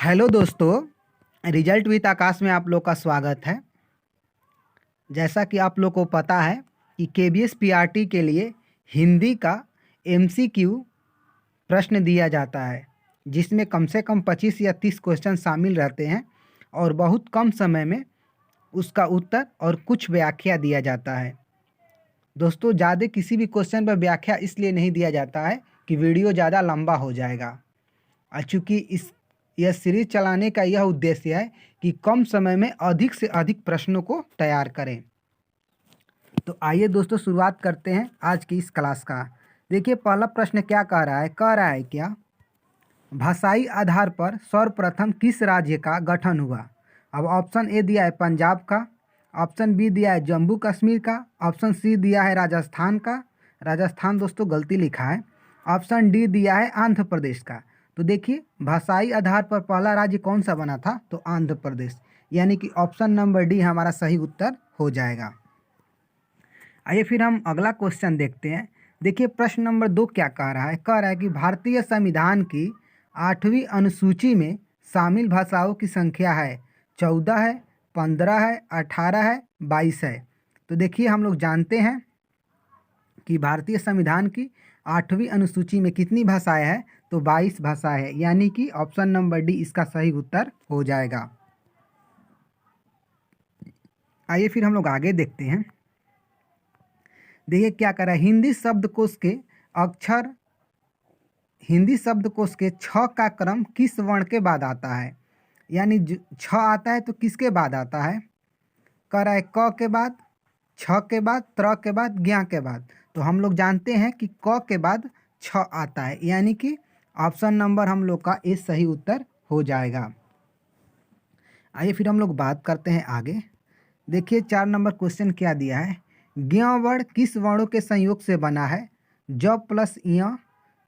Hello दोस्तों, result with आकाश में आप लोग का स्वागत है। जैसा कि आप लोग को पता है कि केबीएस पीआरटी के लिए हिंदी का एमसीक्यू प्रश्न दिया जाता है, जिसमें कम से कम 25 या 30 क्वेश्चन शामिल रहते हैं और बहुत कम समय में उसका उत्तर और कुछ व्याख्या दिया जाता है। दोस्तों, ज़्यादा किसी भी क्वेश्चन पर व्याख्या इसलिए नहीं दिया जाता है कि वीडियो ज़्यादा लंबा हो जाएगा, और चूँकि यह सीरीज चलाने का यह उद्देश्य है कि कम समय में अधिक से अधिक प्रश्नों को तैयार करें। तो आइए दोस्तों, शुरुआत करते हैं आज की इस क्लास का। देखिए, पहला प्रश्न क्या कह रहा है क्या, भाषाई आधार पर सर्वप्रथम किस राज्य का गठन हुआ। अब ऑप्शन ए दिया है पंजाब का, ऑप्शन बी दिया है जम्मू कश्मीर का, ऑप्शन सी दिया है राजस्थान का, राजस्थान दोस्तों गलती लिखा है, ऑप्शन डी दिया है आंध्र प्रदेश का। तो देखिए, भाषाई आधार पर पहला राज्य कौन सा बना था, तो आंध्र प्रदेश, यानी कि ऑप्शन नंबर डी हमारा सही उत्तर हो जाएगा। आइए फिर हम अगला क्वेश्चन देखते हैं। देखिए, प्रश्न नंबर 2 क्या कह रहा है कि भारतीय संविधान की 8वीं अनुसूची में शामिल भाषाओं की संख्या है 14 है, 15 है, 18 है, 22 है। तो देखिए, हम लोग जानते हैं कि भारतीय संविधान की 8वीं अनुसूची में कितनी भाषाएं हैं, तो 22 भाषाएं हैं, यानी कि ऑप्शन नंबर डी इसका सही उत्तर हो जाएगा। आइए फिर हम लोग आगे देखते हैं। देखिए क्या कर रहा है, हिंदी शब्दकोश के 6 का क्रम किस वर्ण के बाद आता है, यानी 6 आता है तो किसके बाद आता है, कह रहा है क के बाद, छ के बाद, त्र के बाद, ज्ञ के बाद। तो हम लोग जानते हैं कि क के बाद 6 आता है, यानी कि ऑप्शन नंबर हम लोग का ए सही उत्तर हो जाएगा। आइए फिर हम लोग बात करते हैं आगे। देखिए, 4 नंबर क्वेश्चन क्या दिया है, ज्ञ वर्ण किस वर्णों के संयोग से बना है, ज प्लस य,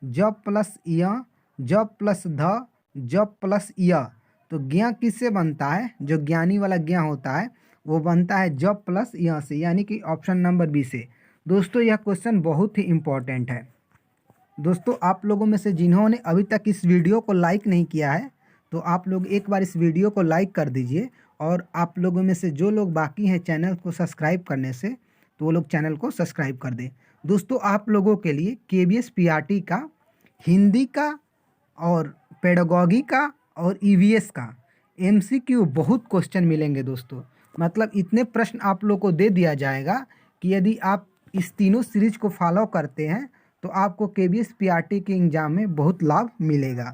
ज प्लस य, ज प्लस ध, ज प्लस य। तो ज्ञ किससे बनता है, जो ज्ञानी वाला ज्ञ होता है वो बनता है ज प्लस य से, यानी कि ऑप्शन नंबर बी से। दोस्तों, यह क्वेश्चन बहुत ही इम्पोर्टेंट है। दोस्तों, आप लोगों में से जिन्होंने अभी तक इस वीडियो को लाइक नहीं किया है, तो आप लोग एक बार इस वीडियो को लाइक कर दीजिए, और आप लोगों में से जो लोग बाकी हैं चैनल को सब्सक्राइब करने से, तो वो लोग चैनल को सब्सक्राइब कर दें। दोस्तों, आप लोगों के लिए केबीएस पीआरटी का हिंदी का और पेडागॉजी का और ईवीएस का एमसीक्यू बहुत क्वेश्चन मिलेंगे दोस्तों। मतलब इतने प्रश्न आप लोग को दे दिया जाएगा कि यदि आप इस तीनों सीरीज को फॉलो करते हैं तो आपको केबीएस पीआरटी के एग्जाम में बहुत लाभ मिलेगा।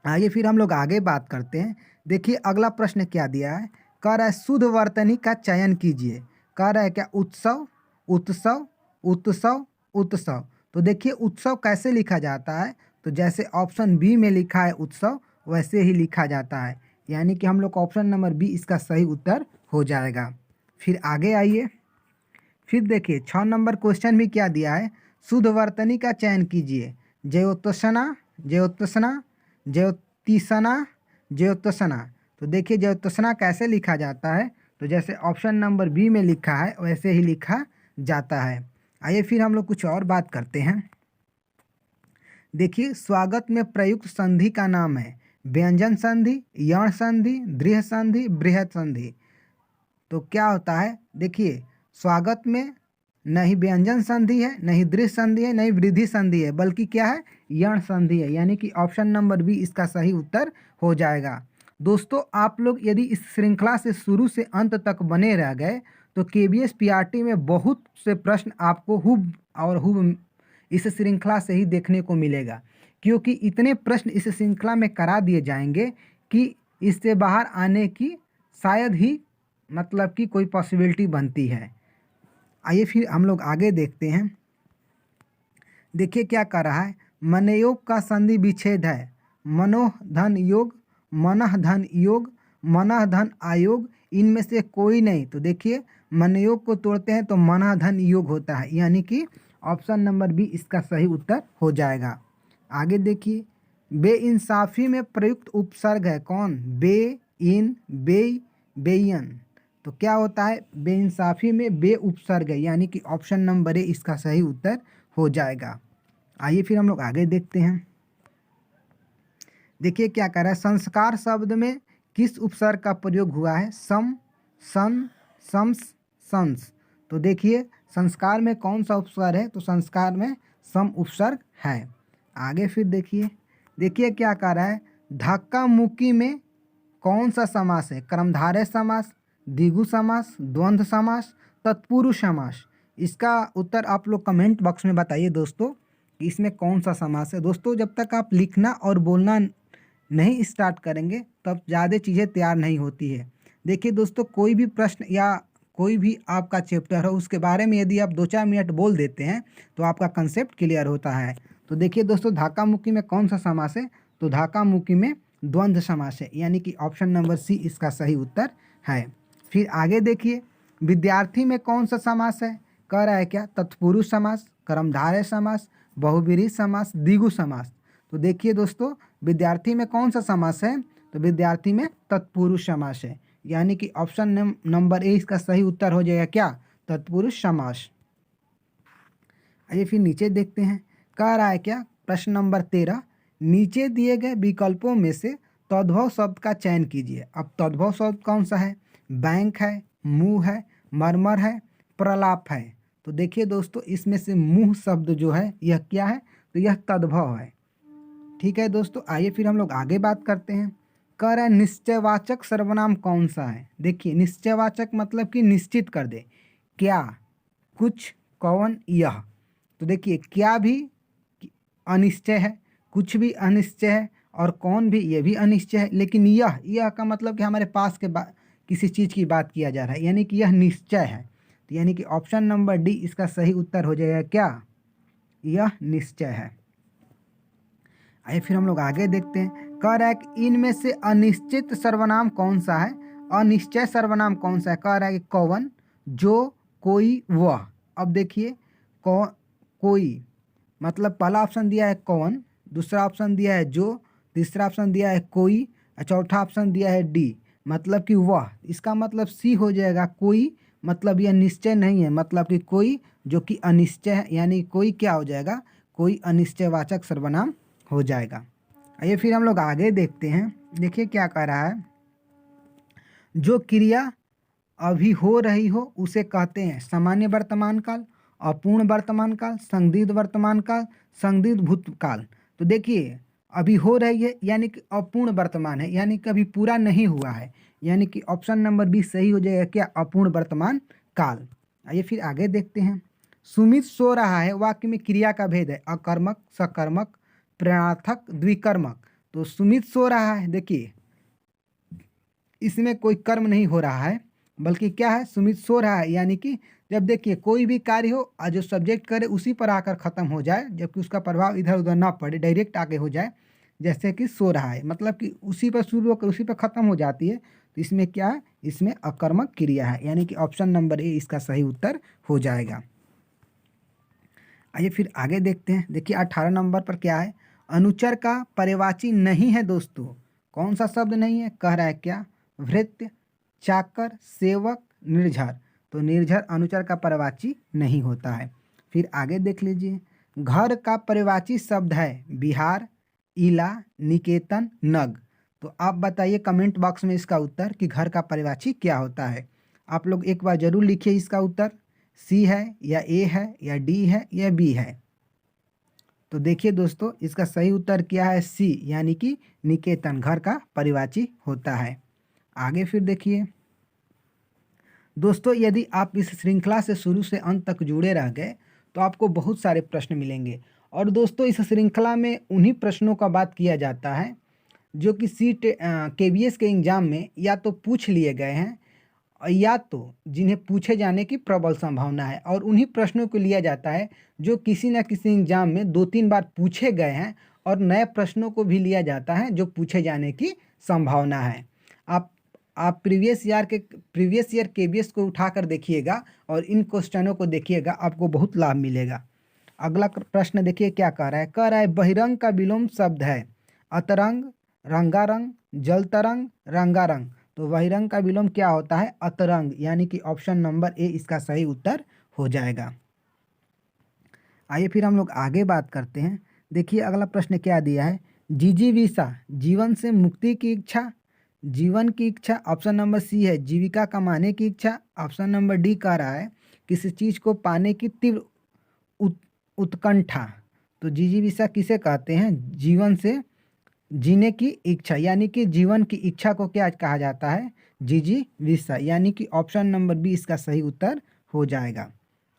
आइए फिर हम लोग आगे बात करते हैं। देखिए, अगला प्रश्न क्या दिया है, कह रहा है शुद्ध वर्तनी का चयन कीजिए। कह रहा है क्या, उत्सव, उत्सव, उत्सव, उत्सव। तो देखिए, उत्सव कैसे लिखा जाता है, तो जैसे ऑप्शन बी में लिखा है उत्सव, वैसे ही लिखा जाता है, यानी कि हम लोग ऑप्शन नंबर बी इसका सही उत्तर हो जाएगा। फिर आगे आइए, फिर देखिए 6 नंबर क्वेश्चन भी क्या दिया है, शुद्ध वर्तनी का चयन कीजिए। ज्योत्सना, ज्योत्सना, ज्योतिषना, ज्योत्सना। तो देखिए, ज्योत्सना कैसे लिखा जाता है, तो जैसे ऑप्शन नंबर बी में लिखा है वैसे ही लिखा जाता है। आइए फिर हम लोग कुछ और बात करते हैं। देखिए, स्वागत में प्रयुक्त संधि का नाम है व्यंजन संधि, यण संधि, दृढ़ संधि, बृहत संधि। तो क्या होता है, देखिए, स्वागत में नहीं व्यंजन संधि है, नहीं दृढ़ संधि है, नहीं वृद्धि संधि है, बल्कि क्या है, यण संधि है, यानी कि ऑप्शन नंबर बी इसका सही उत्तर हो जाएगा। दोस्तों, आप लोग यदि इस श्रृंखला से शुरू से अंत तक बने रह गए तो केबीएस पीआरटी में बहुत से प्रश्न आपको हुब इस श्रृंखला से ही देखने को मिलेगा, क्योंकि इतने प्रश्न इस श्रृंखला में करा दिए जाएंगे कि इससे बाहर आने की शायद ही मतलब कि कोई पॉसिबिलिटी बनती है। आइए फिर हम लोग आगे देखते हैं। देखिए क्या कर रहा है, मनयोग का संधि विच्छेद है मनोह धन योग, मनः धन योग, मनः धन आयोग, इनमें से कोई नहीं। तो देखिए, मनयोग को तोड़ते हैं तो मनः धन योग होता है, यानी कि ऑप्शन नंबर बी इसका सही उत्तर हो जाएगा। आगे देखिए, बेइंसाफी में प्रयुक्त उपसर्ग है कौन, बे, इन, बेई, बेयन। तो क्या होता है, बेइंसाफी में बे उपसर्ग है, यानी कि ऑप्शन नंबर ए इसका सही उत्तर हो जाएगा। आइए फिर हम लोग आगे देखते हैं। देखिए क्या कह रहा है, संस्कार शब्द में किस उपसर्ग का प्रयोग हुआ है? सम, सन, शम्स, संस। तो देखिए संस्कार में कौन सा उपसर्ग है? तो संस्कार में सम उपसर्ग है। आगे फिर देखिए, देखिए क्या कह रहा है, धक्का मुक्की में कौन सा समास है? कर्मधारय समास, द्विगु समास, द्वंद्व समास, तत्पुरुष समास। इसका उत्तर आप लोग कमेंट बॉक्स में बताइए दोस्तों कि इसमें कौन सा समास है। दोस्तों जब तक आप लिखना और बोलना नहीं स्टार्ट करेंगे तब ज़्यादा चीज़ें तैयार नहीं होती है। देखिए दोस्तों, कोई भी प्रश्न या कोई भी आपका चैप्टर हो उसके बारे में यदि आप 2-4 मिनट बोल देते हैं तो आपका कंसेप्ट क्लियर होता है। तो देखिए दोस्तों, धक्का मुक्की में कौन सा समास है? तो धक्का मुक्की में द्वंद्व समास है, यानी कि ऑप्शन नंबर सी इसका सही उत्तर है। फिर आगे देखिए, विद्यार्थी में कौन सा समास है? कह रहा है क्या? तत्पुरुष समास, कर्मधारय समास, बहुब्रीहि समास, द्विगु समास। तो देखिए दोस्तों, विद्यार्थी में कौन सा समास है? तो विद्यार्थी में तत्पुरुष समास है, यानी कि ऑप्शन नंबर ए इसका सही उत्तर हो जाएगा क्या? तत्पुरुष समास। आइए फिर नीचे देखते हैं, कह रहा है क्या? प्रश्न नंबर 13, नीचे दिए गए विकल्पों में से तद्भव शब्द का चयन कीजिए। अब तद्भव शब्द कौन सा है? बैंक है, मुंह है, मरमर है, प्रलाप है। तो देखिए दोस्तों, इसमें से मुंह शब्द जो है यह क्या है? तो यह तद्भव है। ठीक है दोस्तों, आइए फिर हम लोग आगे बात करते हैं। कह रहा है निश्चयवाचक सर्वनाम कौन सा है? देखिए निश्चयवाचक मतलब कि निश्चित कर दे, क्या, कुछ, कौन, यह। तो देखिए क्या भी अनिश्चय है, कुछ भी अनिश्चय है और कौन भी ये भी अनिश्चय है, लेकिन यह का मतलब कि हमारे पास के किसी चीज़ की बात किया जा रहा है, यानी कि यह निश्चय है। तो यानी कि ऑप्शन नंबर डी इसका सही उत्तर हो जाएगा क्या? यह निश्चय है। आइए फिर हम लोग आगे देखते हैं। कह रहा है कि इनमें से अनिश्चित सर्वनाम कौन सा है? अनिश्चय सर्वनाम कौन सा है? कह रहा है कि कौन, जो, कोई, वह। अब देखिए कोई मतलब पहला ऑप्शन दिया है कौन, दूसरा ऑप्शन दिया है जो, तीसरा ऑप्शन दिया है कोई, चौथा ऑप्शन दिया है डी मतलब कि वह। इसका मतलब सी हो जाएगा कोई, मतलब यह निश्चय नहीं है, मतलब कि कोई जो कि अनिश्चय है, यानी कोई क्या हो जाएगा? कोई अनिश्चयवाचक सर्वनाम हो जाएगा। आइए फिर हम लोग आगे देखते हैं। देखिए क्या कह रहा है, जो क्रिया अभी हो रही हो उसे कहते हैं सामान्य वर्तमान काल, अपूर्ण वर्तमान काल, संदिग्ध वर्तमान काल, संदिग्ध भूतकाल। तो देखिए अभी हो रही है यानी कि अपूर्ण वर्तमान है, यानी कि अभी पूरा नहीं हुआ है, यानी कि ऑप्शन नंबर बी सही हो जाएगा क्या? अपूर्ण वर्तमान काल। आइए फिर आगे देखते हैं। सुमित सो रहा है वाक्य में क्रिया का भेद है अकर्मक, सकर्मक, प्रेरणार्थक, द्विकर्मक। तो सुमित सो रहा है, देखिए इसमें कोई कर्म नहीं हो रहा है, बल्कि क्या है? सुमित सो रहा है, यानी कि जब देखिए कोई भी कार्य हो और जो सब्जेक्ट करे उसी पर आकर ख़त्म हो जाए, जबकि उसका प्रभाव इधर उधर ना पड़े, डायरेक्ट आगे हो जाए, जैसे कि सो रहा है मतलब कि उसी पर शुरू होकर उसी पर ख़त्म हो जाती है। तो इसमें क्या है? इसमें अकर्मक क्रिया है, यानी कि ऑप्शन नंबर ए इसका सही उत्तर हो जाएगा। आइए फिर आगे देखते हैं। देखिए 18 नंबर पर क्या है? अनुचर का पर्यायवाची नहीं है दोस्तों। कौन सा शब्द नहीं है? कह रहा है क्या? भृत्य, चाकर, सेवक, निर्झर। तो निर्झर अनुचर का पर्यायवाची नहीं होता है। फिर आगे देख लीजिए, घर का पर्यायवाची शब्द है बिहार, इला, निकेतन, नग। तो आप बताइए कमेंट बॉक्स में इसका उत्तर कि घर का पर्यायवाची क्या होता है। आप लोग एक बार जरूर लिखिए इसका उत्तर, सी है या ए है या डी है या बी है। तो देखिए दोस्तों, इसका सही उत्तर क्या है? सी, यानी कि निकेतन घर का पर्यायवाची होता है। आगे फिर देखिए दोस्तों, यदि आप इस श्रृंखला से शुरू से अंत तक जुड़े रह गए तो आपको बहुत सारे प्रश्न मिलेंगे। और दोस्तों इस श्रृंखला में उन्हीं प्रश्नों का बात किया जाता है जो कि KVS के एग्जाम में या तो पूछ लिए गए हैं या तो जिन्हें पूछे जाने की प्रबल संभावना है, और उन्हीं प्रश्नों को लिया जाता है जो किसी न किसी एग्जाम में 2-3 बार पूछे गए हैं, और नए प्रश्नों को भी लिया जाता है जो पूछे जाने की संभावना है। आप प्रीवियस ईयर KVS को उठाकर देखिएगा और इन क्वेश्चनों को देखिएगा, आपको बहुत लाभ मिलेगा। अगला प्रश्न देखिए क्या कह रहा है? कह रहा है बहिरंग का विलोम शब्द है अतरंग, रंगारंग, जल तरंग, रंगारंग। तो बहिरंग का विलोम क्या होता है? अतरंग, यानी कि ऑप्शन नंबर ए इसका सही उत्तर हो जाएगा। आइए फिर हम लोग आगे बात करते हैं। देखिए अगला प्रश्न क्या दिया है? जिजीविषा जीवन से मुक्ति की इच्छा, जीवन की इच्छा। ऑप्शन नंबर सी है जीविका कमाने की इच्छा। ऑप्शन नंबर डी कह रहा है किसी चीज को पाने की तीव्र उत्कंठा। तो जिजीविषा किसे कहते हैं? जीवन से जीने की इच्छा, यानी कि जीवन की इच्छा को क्या कहा जाता है? जिजीविषा। यानी कि ऑप्शन नंबर बी इसका सही उत्तर हो जाएगा।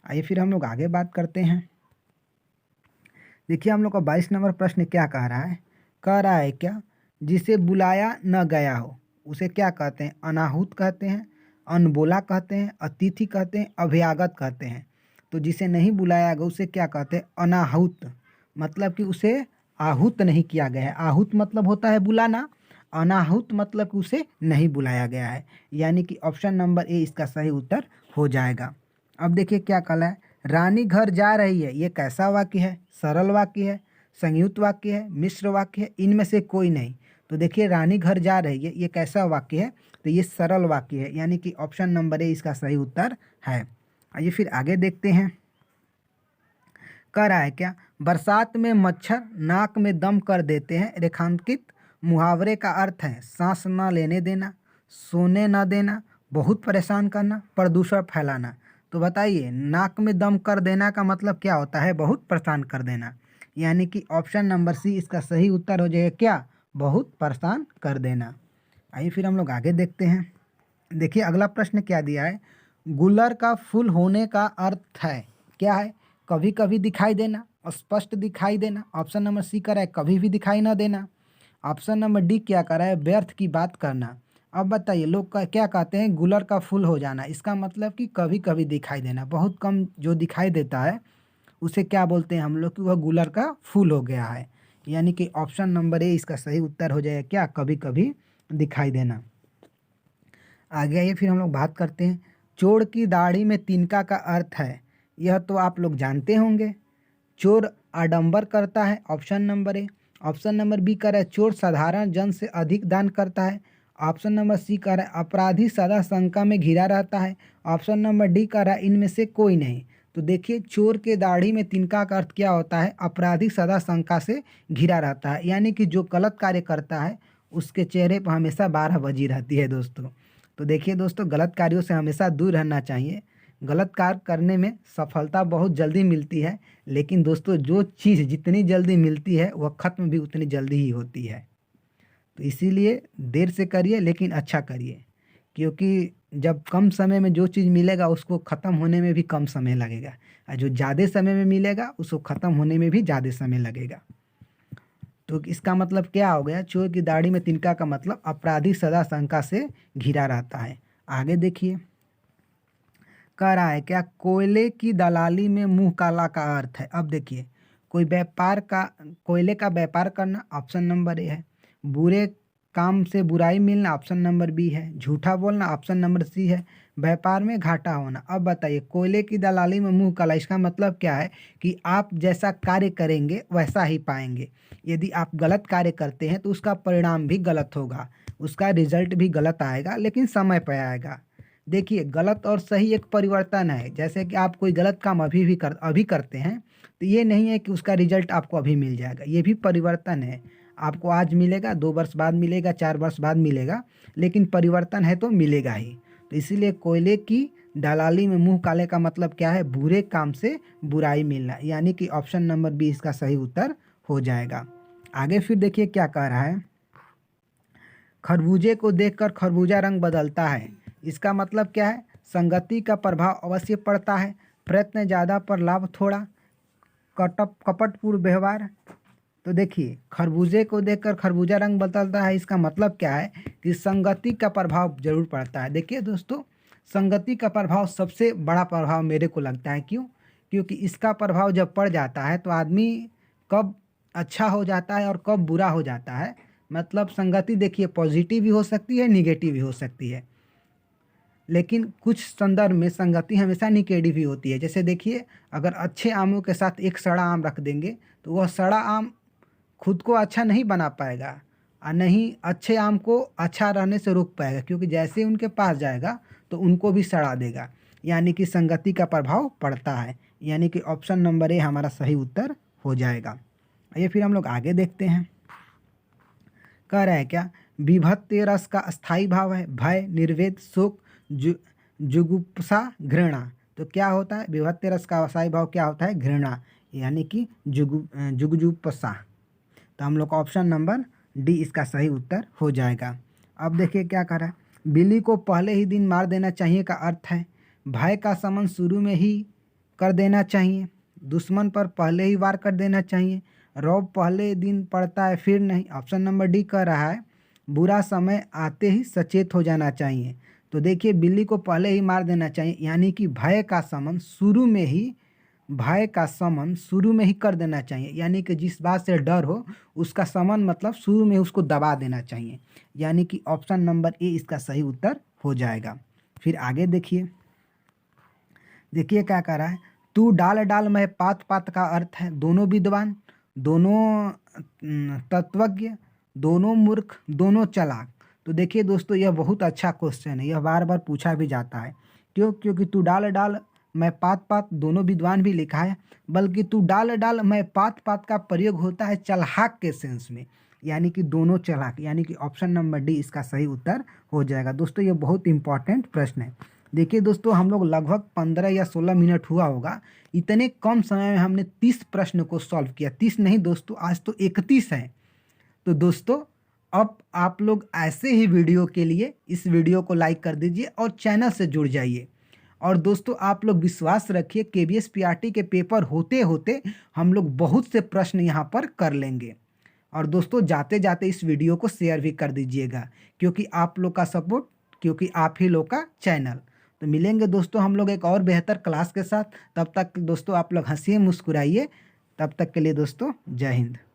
आइए फिर हम लोग आगे बात करते हैं। देखिए हम लोग का 22 नंबर प्रश्न क्या कह रहा है? कह रहा है क्या जिसे बुलाया न गया हो उसे क्या कहते हैं? अनाहुत कहते हैं, अनबोला कहते हैं, अतिथि कहते हैं, अभ्यागत कहते हैं। तो जिसे नहीं बुलाया गया उसे क्या कहते हैं? अनाहुत। मतलब कि उसे आहूत नहीं किया गया है। आहूत मतलब होता है बुलाना, अनाहुत मतलब कि उसे नहीं बुलाया गया है। यानी कि ऑप्शन नंबर ए इसका सही उत्तर हो जाएगा। अब देखिए क्या कहा है, रानी घर जा रही है, ये कैसा वाक्य है? सरल वाक्य है, संयुक्त वाक्य है, मिश्र वाक्य है, इनमें से कोई नहीं। तो देखिए रानी घर जा रही है, ये कैसा वाक्य है? तो ये सरल वाक्य है, यानी कि ऑप्शन नंबर ए इसका सही उत्तर है। आइए फिर आगे देखते हैं। कह रहा है क्या बरसात में मच्छर नाक में दम कर देते हैं। रेखांकित मुहावरे का अर्थ है सांस न लेने देना, सोने न देना, बहुत परेशान करना, प्रदूषण फैलाना। तो बताइए नाक में दम कर देना का मतलब क्या होता है? बहुत परेशान कर देना। यानी कि ऑप्शन नंबर सी इसका सही उत्तर हो जाएगा क्या? बहुत परेशान कर देना। आइए फिर हम लोग आगे देखते हैं। देखिए अगला प्रश्न क्या दिया है, गुलर का फूल होने का अर्थ है क्या है? कभी कभी दिखाई देना, स्पष्ट दिखाई देना। ऑप्शन नंबर सी कर रहा है कभी भी दिखाई न देना। ऑप्शन नंबर डी क्या कर रहा है? व्यर्थ की बात करना। अब बताइए लोग क्या कहते हैं? गुलर का फूल हो जाना, इसका मतलब कि कभी कभी दिखाई देना, बहुत कम जो दिखाई देता है उसे क्या बोलते हैं हम लोग कि वह गुलर का फूल हो गया है। यानी कि ऑप्शन नंबर ए इसका सही उत्तर हो जाएगा क्या? कभी कभी दिखाई देना। आगे आइए फिर हम लोग बात करते हैं। चोर की दाढ़ी में तिनका का अर्थ है, यह तो आप लोग जानते होंगे। चोर आडंबर करता है, option number A. Option number B कह रहा है चोर साधारण जन से अधिक दान करता है। ऑप्शन नंबर सी कह रहा है अपराधी सदा शंका में घिरा रहता है। ऑप्शन नंबर डी कह रहा है इनमें से कोई नहीं। तो देखिए चोर के दाढ़ी में तिनका का अर्थ क्या होता है? अपराधी सदा शंका से घिरा रहता है, यानी कि जो गलत कार्य करता है उसके चेहरे पर हमेशा 12 बजी रहती है दोस्तों। तो देखिए दोस्तों गलत कार्यों से हमेशा दूर रहना चाहिए। गलत कार्य करने में सफलता बहुत जल्दी मिलती है, लेकिन दोस्तों जो चीज़ जितनी जल्दी मिलती है वह ख़त्म भी उतनी जल्दी ही होती है। तो इसीलिए देर से करिए लेकिन अच्छा करिए, क्योंकि जब कम समय में जो चीज़ मिलेगा उसको ख़त्म होने में भी कम समय लगेगा, और जो ज़्यादा समय में मिलेगा उसको ख़त्म होने में भी ज़्यादा समय लगेगा। तो इसका मतलब क्या हो गया? चोर की दाढ़ी में तिनका का मतलब अपराधी सदा शंका से घिरा रहता है। आगे देखिए कह रहा है क्या कोयले की दलाली में मुंह काला का अर्थ है। अब देखिए कोई व्यापार का कोयले का व्यापार करना, ऑप्शन नंबर ए है। बुरे काम से बुराई मिलना, ऑप्शन नंबर बी है। झूठा बोलना, ऑप्शन नंबर सी है। व्यापार में घाटा होना। अब बताइए कोयले की दलाली में मुंह काला, इसका मतलब क्या है? कि आप जैसा कार्य करेंगे वैसा ही पाएंगे। यदि आप गलत कार्य करते हैं तो उसका परिणाम भी गलत होगा, उसका रिजल्ट भी गलत आएगा, लेकिन समय पर आएगा। देखिए गलत और सही एक परिवर्तन है। जैसे कि आप कोई गलत काम अभी करते हैं तो ये नहीं है कि उसका रिजल्ट आपको अभी मिल जाएगा, ये भी परिवर्तन है। आपको आज मिलेगा, 2 वर्ष बाद मिलेगा, 4 वर्ष बाद मिलेगा, लेकिन परिवर्तन है तो मिलेगा ही। तो इसीलिए कोयले की दलाली में मुंह काले का मतलब क्या है? बुरे काम से बुराई मिलना। यानी कि ऑप्शन नंबर बी इसका सही उत्तर हो जाएगा। आगे फिर देखिए क्या कह रहा है, खरबूजे को देखकर खरबूजा रंग बदलता है। इसका मतलब क्या है? संगति का प्रभाव अवश्य पड़ता है, प्रयत्न ज़्यादा पर लाभ थोड़ा, कपटपूर्ण व्यवहार। तो देखिए खरबूजे को देखकर खरबूजा रंग बदलता है, इसका मतलब क्या है? कि संगति का प्रभाव जरूर पड़ता है। देखिए दोस्तों संगति का प्रभाव सबसे बड़ा प्रभाव मेरे को लगता है। क्यों? क्योंकि इसका प्रभाव जब पड़ जाता है तो आदमी कब अच्छा हो जाता है और कब बुरा हो जाता है। मतलब संगति देखिए पॉजिटिव भी हो सकती है, निगेटिव भी हो सकती है, लेकिन कुछ संदर्भ में संगति हमेशा निगेटिव ही होती है। जैसे देखिए अगर अच्छे आमों के साथ एक सड़ा आम रख देंगे तो वह सड़ा आम खुद को अच्छा नहीं बना पाएगा, और नहीं अच्छे आम को अच्छा रहने से रोक पाएगा, क्योंकि जैसे ही उनके पास जाएगा तो उनको भी सड़ा देगा। यानी कि संगति का प्रभाव पड़ता है। यानी कि ऑप्शन नंबर ए हमारा सही उत्तर हो जाएगा। ये फिर हम लोग आगे देखते हैं। कह रहा है क्या, विभक्ति रस का स्थायी भाव है भय, निर्वेद, शोक, जुगुप्सा, घृणा। तो क्या होता है, विभक्ति रस का स्थायी भाव क्या होता है, घृणा, यानी कि जुगजुप्सा। तो हम लोग का ऑप्शन नंबर डी इसका सही उत्तर हो जाएगा। अब देखिए क्या कर रहा है, बिल्ली को पहले ही दिन मार देना चाहिए का अर्थ है भय का शमन शुरू में ही कर देना चाहिए, दुश्मन पर पहले ही वार कर देना चाहिए, रौब पहले दिन पड़ता है फिर नहीं। ऑप्शन नंबर डी कह रहा है बुरा समय आते ही सचेत हो जाना चाहिए। तो देखिए बिल्ली को पहले ही मार देना चाहिए, यानी कि भय का शमन शुरू में ही कर देना चाहिए, यानी कि जिस बात से डर हो उसका शमन मतलब शुरू में उसको दबा देना चाहिए, यानी कि ऑप्शन नंबर ए इसका सही उत्तर हो जाएगा। फिर आगे देखिए क्या कर रहा है, तू डाल डाल मैं पात पात का अर्थ है दोनों विद्वान, दोनों तत्वज्ञ, दोनों मूर्ख, दोनों चालाक। तो देखिए दोस्तों यह बहुत अच्छा क्वेश्चन है, यह बार बार पूछा भी जाता है। क्यों, क्योंकि तू डाल डाल मैं पात पात दोनों विद्वान भी लिखा है, बल्कि तू डाल डाल मैं पात पात का प्रयोग होता है चलाक के सेंस में, यानी कि दोनों चालाक, यानी कि ऑप्शन नंबर डी इसका सही उत्तर हो जाएगा। दोस्तों ये बहुत इंपॉर्टेंट प्रश्न है। देखिए दोस्तों हम लोग लगभग 15 या 16 मिनट हुआ होगा, इतने कम समय में हमने 30 प्रश्न को सॉल्व किया। 30 नहीं दोस्तों, आज तो 31 है। तो दोस्तों अब आप लोग ऐसे ही वीडियो के लिए इस वीडियो को लाइक कर दीजिए और चैनल से जुड़ जाइए। और दोस्तों आप लोग विश्वास रखिए KVS PRT के पेपर होते होते हम लोग बहुत से प्रश्न यहाँ पर कर लेंगे। और दोस्तों जाते जाते इस वीडियो को शेयर भी कर दीजिएगा, क्योंकि आप लोग का सपोर्ट, क्योंकि आप ही लोग का चैनल। तो मिलेंगे दोस्तों हम लोग एक और बेहतर क्लास के साथ। तब तक दोस्तों आप लोग हंसिए मुस्कुराइए। तब तक के लिए दोस्तों जय हिंद।